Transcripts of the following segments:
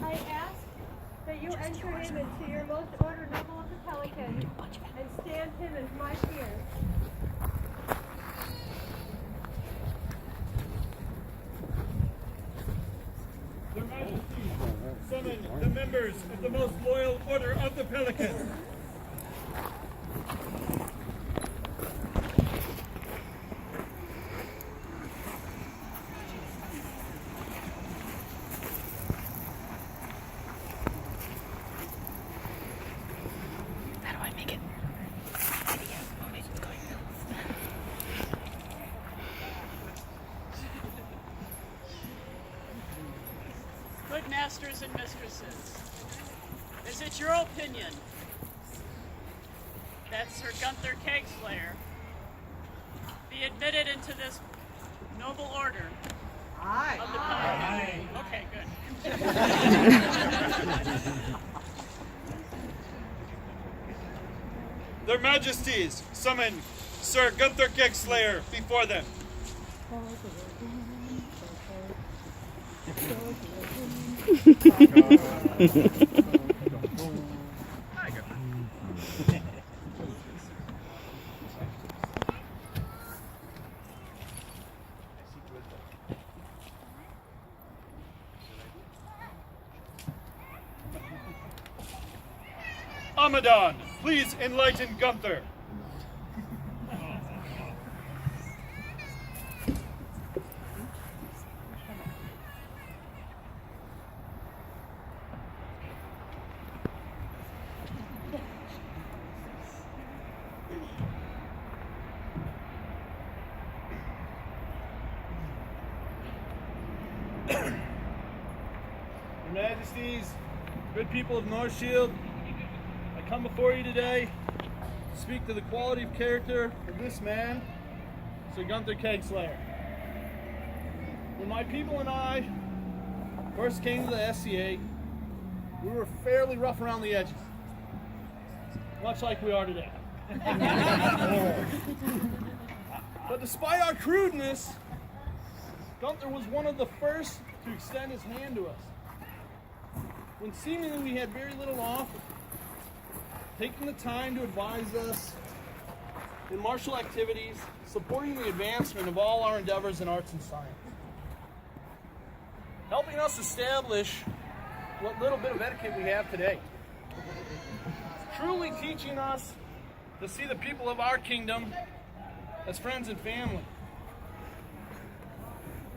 I ask that you enter him into your most order noble of the Pelicans and stand him as my peer. Their Majesty, summon the members of the most loyal order of the Pelicans. How do I make it? Good masters and mistresses, is it your opinion that Sir Gunther Kegslayer be admitted into this noble order of the Pelicans? Okay, good. Their Majesties, summon Sir Gunther Kegslayer before them. Amadon, please enlighten Gunther. Your Majesties, good people of North Shield, I come before you today to speak to the quality of character of this man, Sir Gunther Kegslayer. When my people and I first came to the SCA, we were fairly rough around the edges, much like we are today. But despite our crudeness, Gunther was one of the first to extend his hand to us. When seemingly we had very little to offer, taking the time to advise us in martial activities, supporting the advancement of all our endeavors in arts and science, helping us establish what little bit of etiquette we have today, truly teaching us to see the people of our kingdom as friends and family,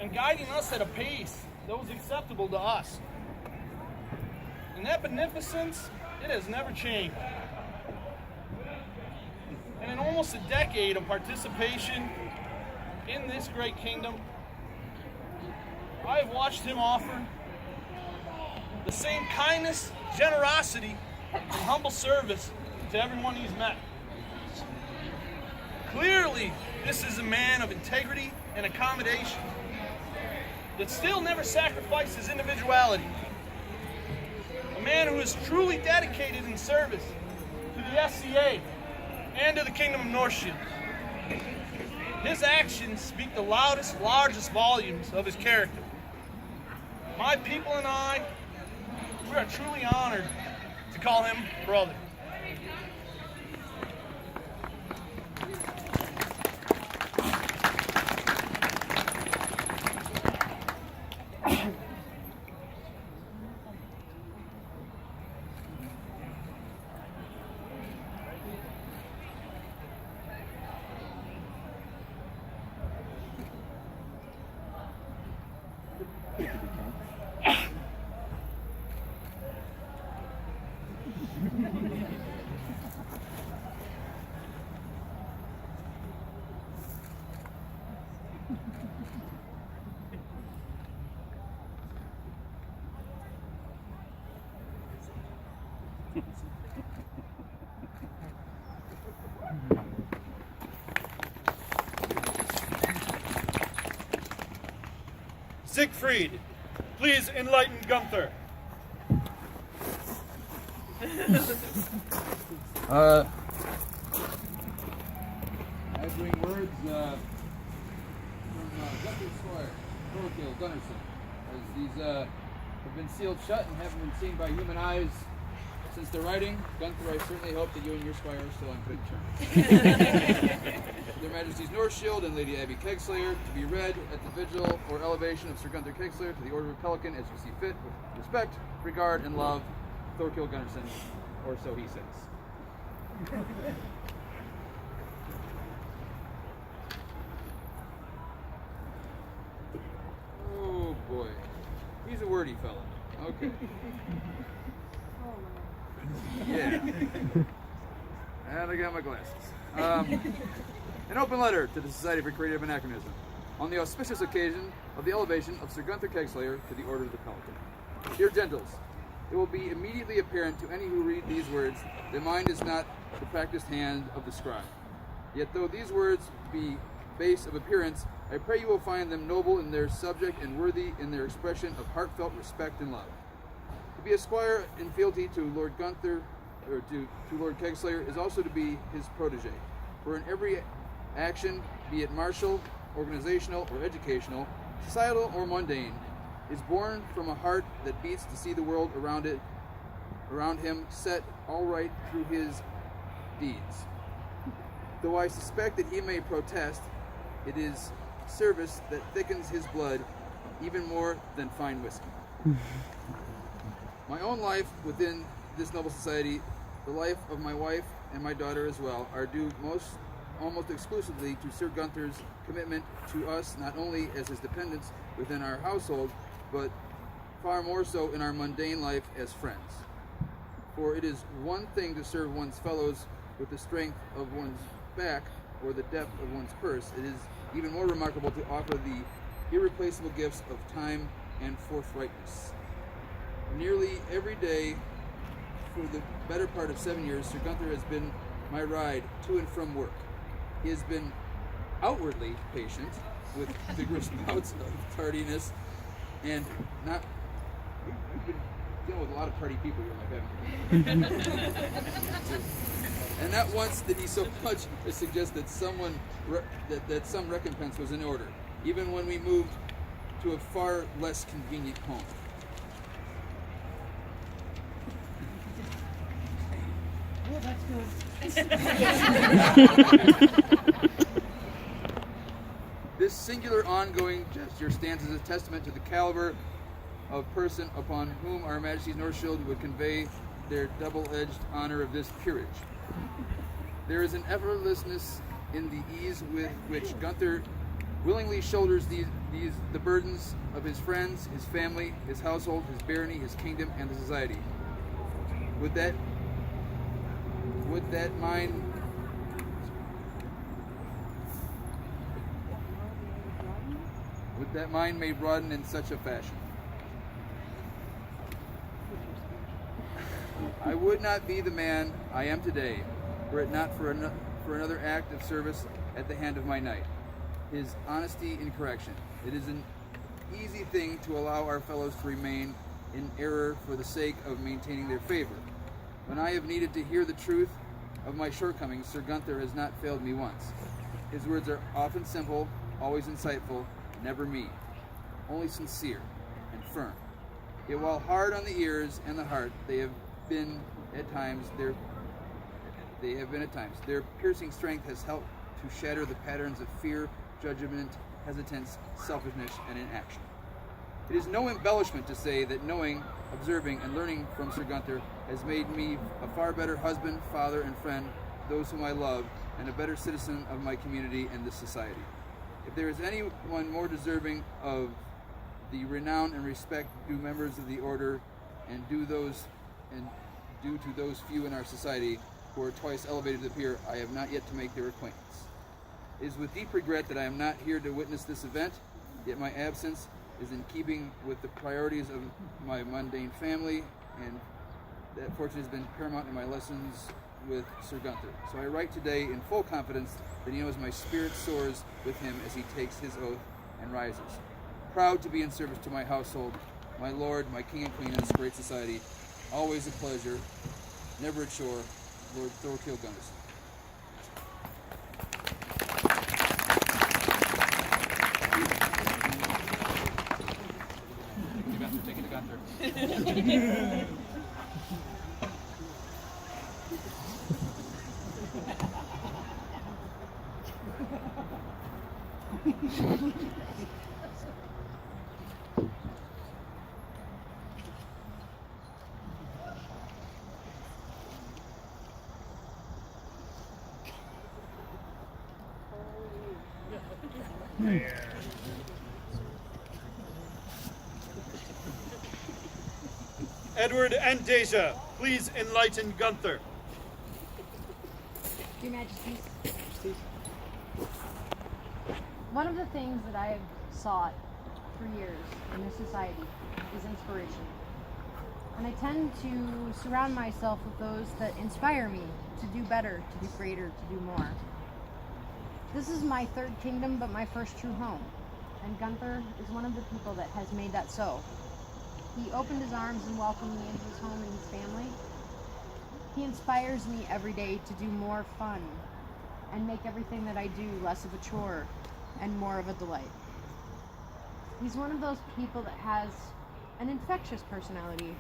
and guiding us at a pace that was acceptable to us. And that beneficence, it has never changed. And in almost a decade of participation in this great kingdom, I have watched him offer the same kindness, generosity, and humble service to everyone he's met. Clearly, this is a man of integrity and accommodation that still never sacrificed his individuality. A man who is truly dedicated in service to the SCA and to the Kingdom of North Shield. His actions speak the loudest, largest volumes of his character. My people and I, we are truly honored to call him brother. Siegfried, please enlighten Gunther. Answering words from Gunther Squire, Gunnarsson, as these have been sealed shut and haven't been seen by human eyes since the writing. Gunther, I certainly hope that you and your squire are still on good terms. Their Majesties North Shield and Lady Abby Kegslayer, to be read at the vigil or elevation of Sir Gunther Kegslayer to the Order of Pelican as you see fit, with respect, regard, and love, Thorkill Gunnarsson, or so he says. Oh boy, he's a wordy fella. Okay. Yeah. And I got my glasses. An open letter to the Society for Creative Anachronism on the auspicious occasion of the elevation of Sir Gunther Kegslayer to the Order of the Pelican. Dear gentles, it will be immediately apparent to any who read these words that mine is not the practiced hand of the scribe. Yet though these words be base of appearance, I pray you will find them noble in their subject and worthy in their expression of heartfelt respect and love. To be a squire in fealty to Lord Gunther, or to Lord Kegslayer, is also to be his protege. For in every action, be it martial, organizational, or educational, societal or mundane, is born from a heart that beats to see the world around him set all right through his deeds. Though I suspect that he may protest, it is service that thickens his blood even more than fine whiskey. My own life within this noble society, the life of my wife and my daughter as well, are due almost exclusively to Sir Gunther's commitment to us, not only as his dependents within our household, but far more so in our mundane life as friends. For it is one thing to serve one's fellows with the strength of one's back or the depth of one's purse. It is even more remarkable to offer the irreplaceable gifts of time and forthrightness. Nearly every day for the better part of 7 years, Sir Gunther has been my ride to and from work. He has been outwardly patient, with vigorous bouts of tardiness, and we've been dealing with a lot of tardy people here, haven't we? And not once did he so much as suggest that that some recompense was in order, even when we moved to a far less convenient home. Oh, that's good. This singular ongoing gesture stands as a testament to the caliber of person upon whom our Majesty's North Shield would convey their double-edged honor of this peerage. There is an effortlessness in the ease with which Gunther willingly shoulders the burdens of his friends, his family, his household, his barony, his kingdom, and the society. Would that mind may broaden in such a fashion. I would not be the man I am today were it not for another act of service at the hand of my knight, his honesty in correction. It is an easy thing to allow our fellows to remain in error for the sake of maintaining their favor. When I have needed to hear the truth of my shortcomings, Sir Gunther has not failed me once. His words are often simple, always insightful, never mean, only sincere and firm. Yet while hard on the ears and the heart, they have been at times. Their piercing strength has helped to shatter the patterns of fear, judgment, hesitance, selfishness, and inaction. It is no embellishment to say that knowing, observing, and learning from Sir Gunther has made me a far better husband, father, and friend to those whom I love, and a better citizen of my community and this society. If there is anyone more deserving of the renown and respect due members of the order, and due to those few in our society who are twice elevated to the peer, I have not yet to make their acquaintance. It is with deep regret that I am not here to witness this event, yet my absence is in keeping with the priorities of my mundane family, and that fortune has been paramount in my lessons with Sir Gunther. So I write today in full confidence that he knows my spirit soars with him as he takes his oath and rises. Proud to be in service to my household, my lord, my king and queen in this great society. Always a pleasure, never a chore, Lord Thorkill Gunnarsson. Take it to Gunther. Edward and Deja, please enlighten Gunther. Your Majesties. One of the things that I have sought for years in this society is inspiration. And I tend to surround myself with those that inspire me to do better, to do greater, to do more. This is my third kingdom, but my first true home. And Gunther is one of the people that has made that so. He opened his arms and welcomed me into his home and his family. He inspires me every day to do more fun and make everything that I do less of a chore and more of a delight. He's one of those people that has an infectious personality.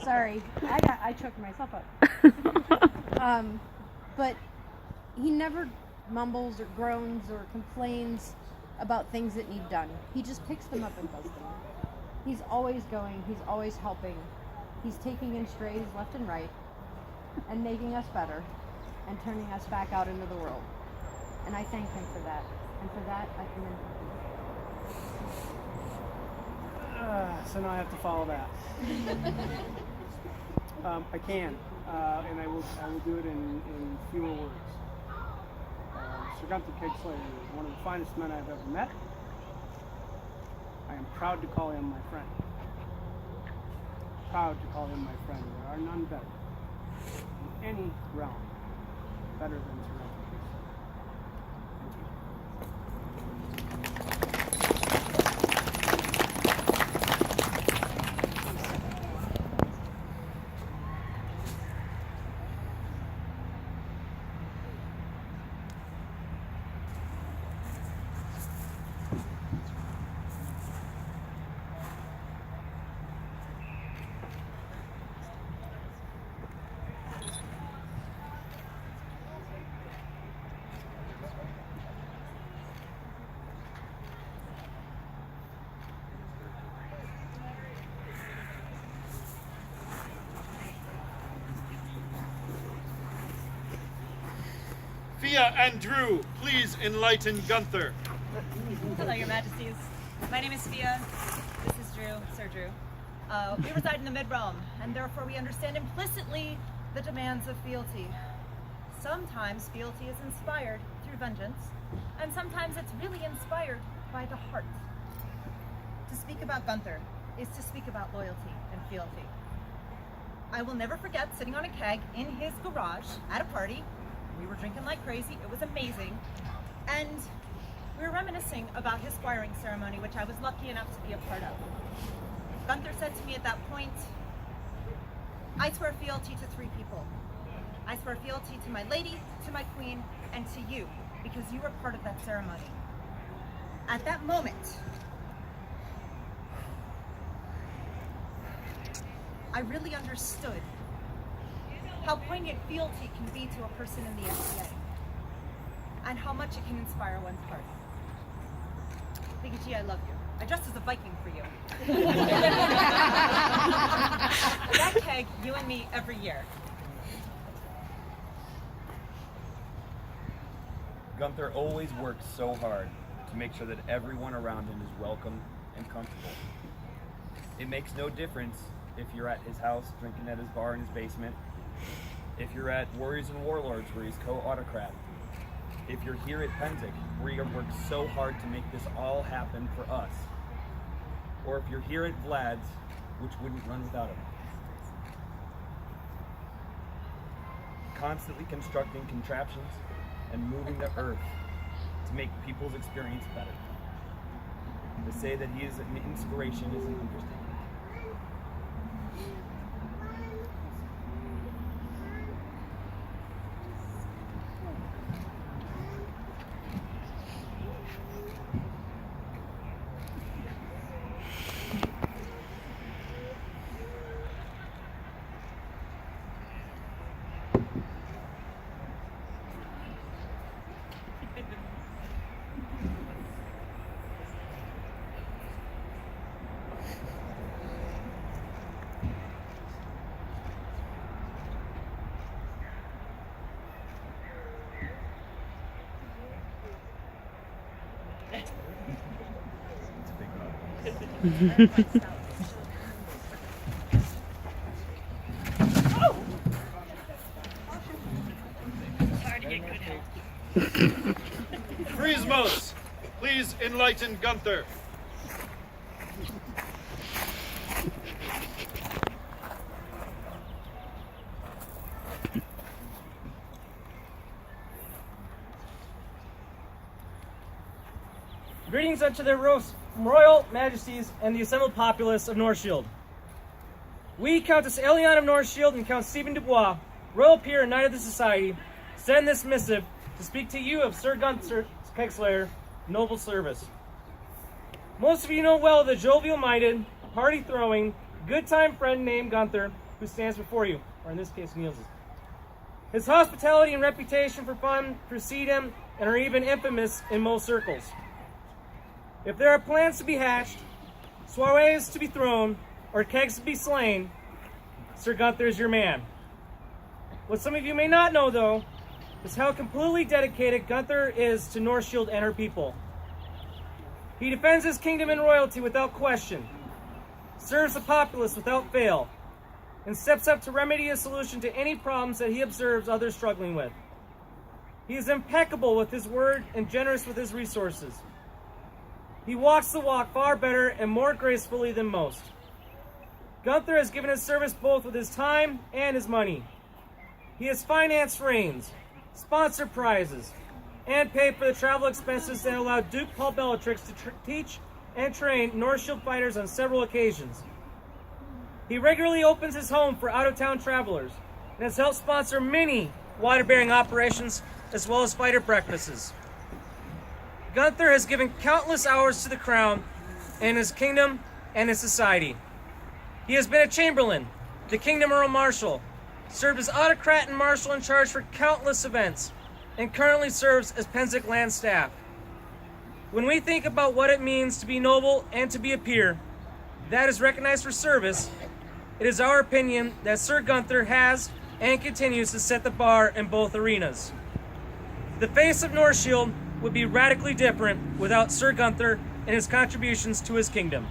Sorry, I choked myself up. But he never mumbles or groans or complains about things that need done. He just picks them up and does them. He's always going, he's always helping. He's taking in strays left and right and making us better and turning us back out into the world. And I thank him for that. And for that, I commend him. So now I have to follow that. I can, and I will do it in fewer words. Sir Gunther Kegslayer is one of the finest men I've ever met. I am proud to call him my friend. Proud to call him my friend. There are none better in any realm, better than Sir Gunther Kegslayer. Fia and Drew, please enlighten Gunther. Hello, Your Majesties. My name is Fia. This is Drew, Sir Drew. We reside in the Mid-Realm, and therefore we understand implicitly the demands of fealty. Sometimes fealty is inspired through vengeance, and sometimes it's really inspired by the heart. To speak about Gunther is to speak about loyalty and fealty. I will never forget sitting on a keg in his garage at a party. We were drinking like crazy. It was amazing. And we were reminiscing about his squiring ceremony, which I was lucky enough to be a part of. Gunther said to me at that point, I swear fealty to three people. I swear fealty to my lady, to my queen, and to you, because you were part of that ceremony. At that moment, I really understood how poignant fealty can be to a person in the SCA, and how much it can inspire one's heart. Biggie G, I love you. I dressed as a Viking for you. That keg, you and me, every year. Gunther always works so hard to make sure that everyone around him is welcome and comfortable. It makes no difference if you're at his house, drinking at his bar in his basement, if you're at Warriors and Warlords where he's co-autocrat, if you're here at Pennsic where he worked so hard to make this all happen for us, or if you're here at Vlad's, which wouldn't run without him. Constantly constructing contraptions and moving the earth to make people's experience better. To say that he is an inspiration is an understatement. Friesmos, please enlighten Gunther. Greetings unto their royal majesties and the assembled populace of Northshield. We, Countess Eliane of Northshield and Count Stephen Dubois, royal peer and knight of the society, send this missive to speak to you of Sir Gunther Kegslayer, noble service. Most of you know well the jovial-minded, party-throwing, good-time friend named Gunther who stands before you, or in this case, kneels. His hospitality and reputation for fun precede him and are even infamous in most circles. If there are plans to be hatched, soirees to be thrown, or kegs to be slain, Sir Gunther is your man. What some of you may not know, though, is how completely dedicated Gunther is to Northshield and her people. He defends his kingdom and royalty without question, serves the populace without fail, and steps up to remedy a solution to any problems that he observes others struggling with. He is impeccable with his word and generous with his resources. He walks the walk far better and more gracefully than most. Gunther has given his service both with his time and his money. He has financed reigns, sponsored prizes, and paid for the travel expenses that allowed Duke Paul Bellatrix to teach and train Northshield fighters on several occasions. He regularly opens his home for out-of-town travelers and has helped sponsor many water-bearing operations as well as fighter practices. Gunther has given countless hours to the crown and his kingdom and his society. He has been a chamberlain, the Kingdom Earl Marshal, served as autocrat and marshal in charge for countless events, and currently serves as Pennsic land staff. When we think about what it means to be noble and to be a peer, that is recognized for service, it is our opinion that Sir Gunther has and continues to set the bar in both arenas. The face of Northshield would be radically different without Sir Gunther and his contributions to his kingdom.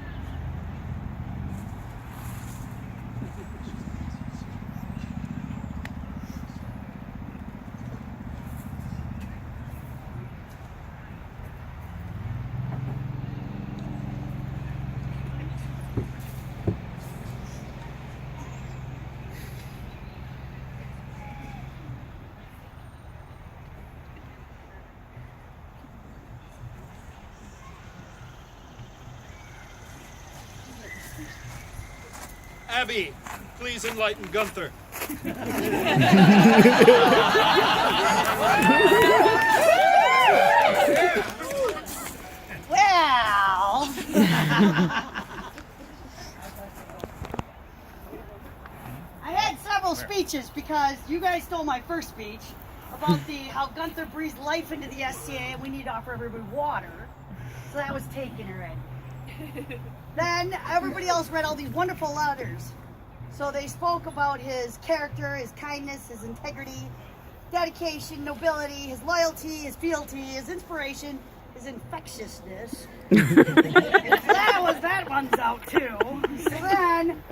Abby, please enlighten Gunther. Well, I had several speeches because you guys stole my first speech about how Gunther breathes life into the SCA and we need to offer everybody water. So that was taken already. Then everybody else read all these wonderful letters. So they spoke about his character, his kindness, his integrity, dedication, nobility, his loyalty, his fealty, his inspiration, his infectiousness. that one's out too. So then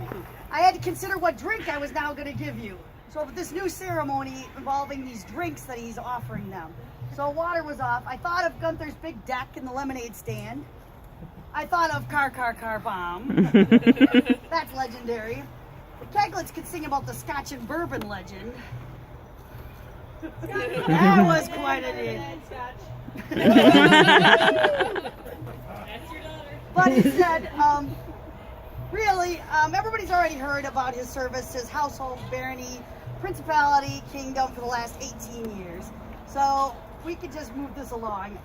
I had to consider what drink I was now going to give you. So with this new ceremony involving these drinks that he's offering them. So water was off. I thought of Gunther's big deck in the lemonade stand. I thought of car bomb. That's legendary. The Keglets could sing about the Scotch and bourbon legend. That was quite a hit. But he said, really, everybody's already heard about his service, his household, barony, principality, kingdom for the last 18 years. So we could just move this along.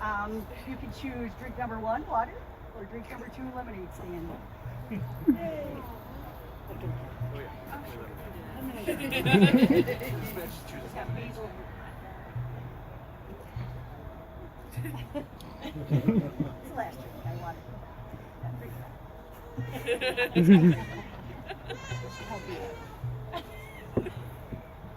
You can choose drink number 1, water, or drink number 2, lemonade stand. It's the last drink I wanted.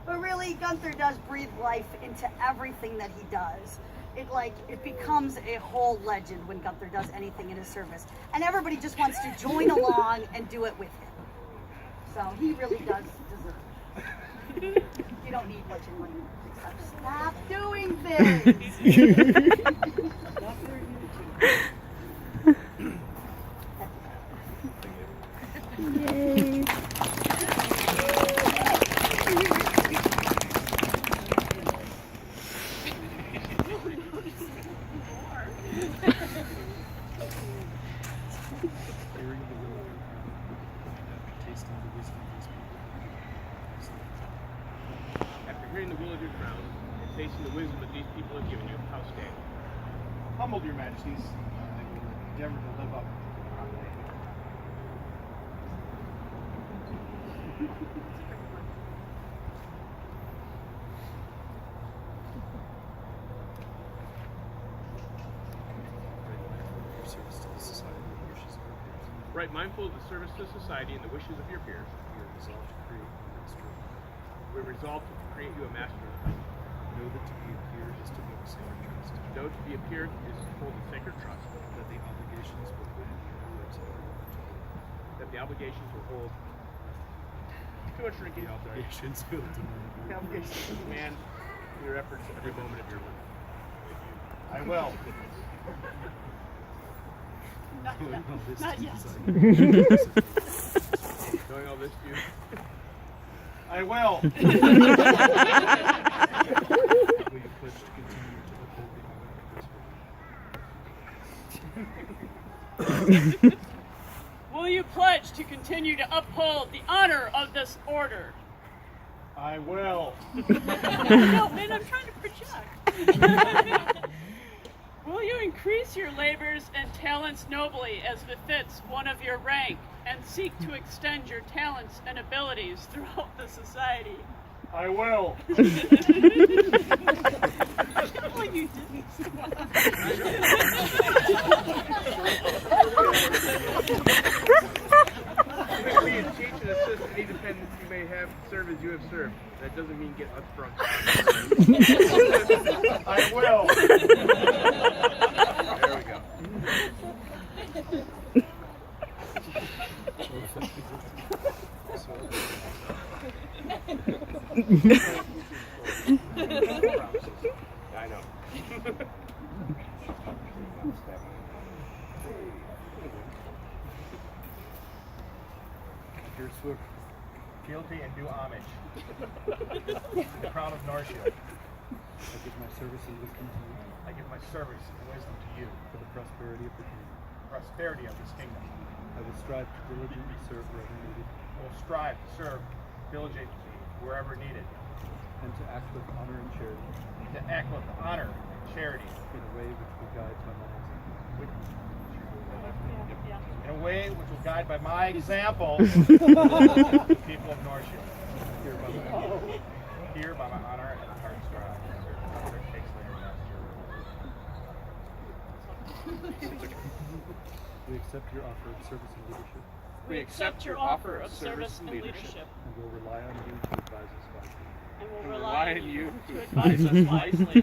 But really, Gunther does breathe life into everything that he does. it becomes a whole legend when Gunther does anything in his service, and everybody just wants to join along and do it with him. So he really does deserve it. You don't need much in money except stop doing things. Yay. After hearing the will of your crown and tasting the wisdom that these people have given you, how stand? Humbled, your majesties. I will endeavor to live up to the proclamation. Right mindful of the service to society and the wishes of your peers, we resolve to create you a master of the company. Know that to be a peer is to hold a sacred trust. Know to be a peer is to hold a sacred trust. That the obligations will hold That the obligations will hold. Too much drinking. The obligations will The obligations will demand your efforts every moment of your life. I will. Not yet. Not yet. Knowing all this, you. I will. Will you pledge to continue to uphold the honor of this order? Will you pledge to continue to uphold the honor of this order? I will. No, man, I'm trying to project. Will you increase your labors and talents nobly as befits one of your rank, and seek to extend your talents and abilities throughout the society? I will. I can't believe you did You may be a teach and assist any dependents you may have serve as you have served. That doesn't mean get upfront. I will. There we go. I know. Dear Swook, Fealty and due homage. The crown of Northshield. I give my service and wisdom to you. I give my service and wisdom to you. For the prosperity of the kingdom. Prosperity of this kingdom. I will strive to diligently serve wherever needed. I will strive to serve diligently wherever needed. And to act with honor and charity. To act with honor and charity. In a way which will guide by my example. In a way which will guide by my example the people of Northshield. Here by my honor and heart strive. We accept your offer of service and leadership. We accept your offer of service and leadership. And will rely on you to advise us wisely. And will rely on you to advise us wisely.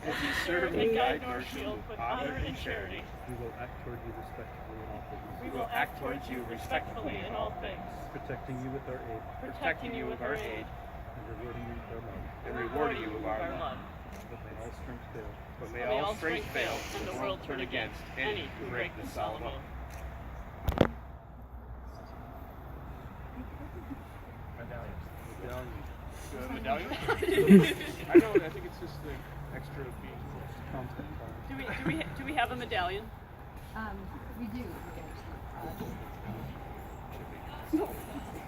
And guide Northshield with honor and charity. We will act toward you respectfully in all things. We will act towards you respectfully in all things. Protecting you with our aid. Protecting you with our aid. And rewarding you with our love. And rewarding you with our love. But may all strength fail. But may all strength fail and the world turn against any who break this solemn oath. Medallion? I know, I think it's just the extra being Do we have a medallion? We do.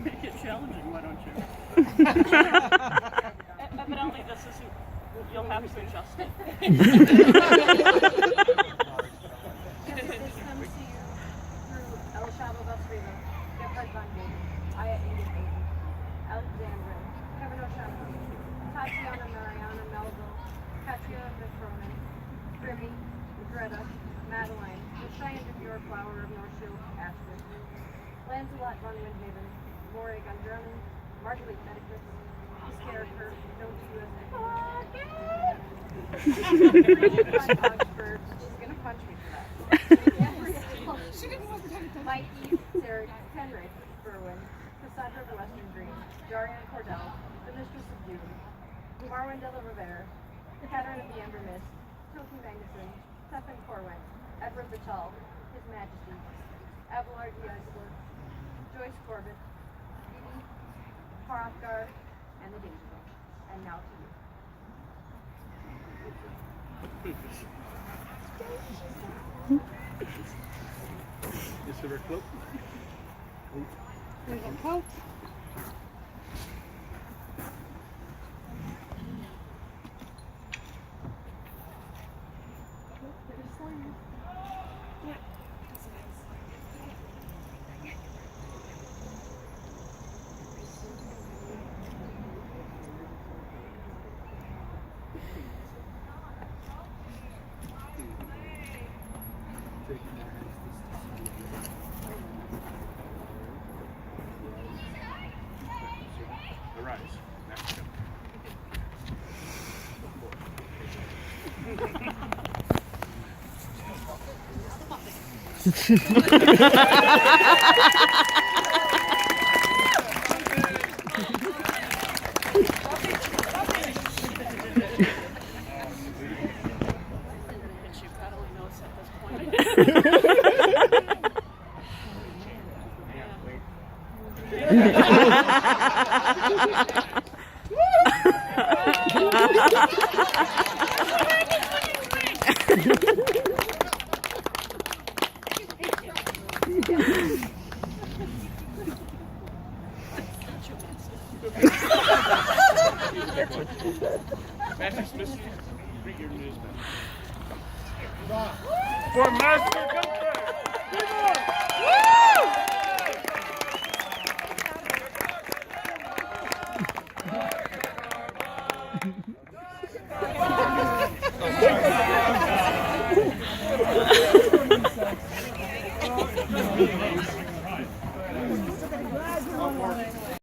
Make it challenging, why don't you? Evidently, this isn't. You'll have to adjust it. Alexandra, Kevin O'Shaughnessy, Tatiana Mariana Melville, Katria Vicronin, Grimmy, Greta, Madeline, the Cheyenne of Your Flower of Northshield, Ashford, Lancelot von Windhaven, Moray Gundrelman, Marguerite Medicus, You scared her, don't you? Oxford. She's gonna punch me for that. Mikey, Sarah, Henry, Berwin, Cassandra of Western Green, Darian Cordell, the Mistress of Beauty, Marwin de la Rivera, Catherine of the Ember Mist, Tilty Magnuson, Stephen Corwin, Edward Bichal, His Majesty, Abelard the Iceberg, Joyce Corbett, Edie, Hrothgar, and the Danger Book. And now to you. Is there a cloak? There's a coat. Arise. Next. Master Smith, read your news now. For Master Gunther! Woo!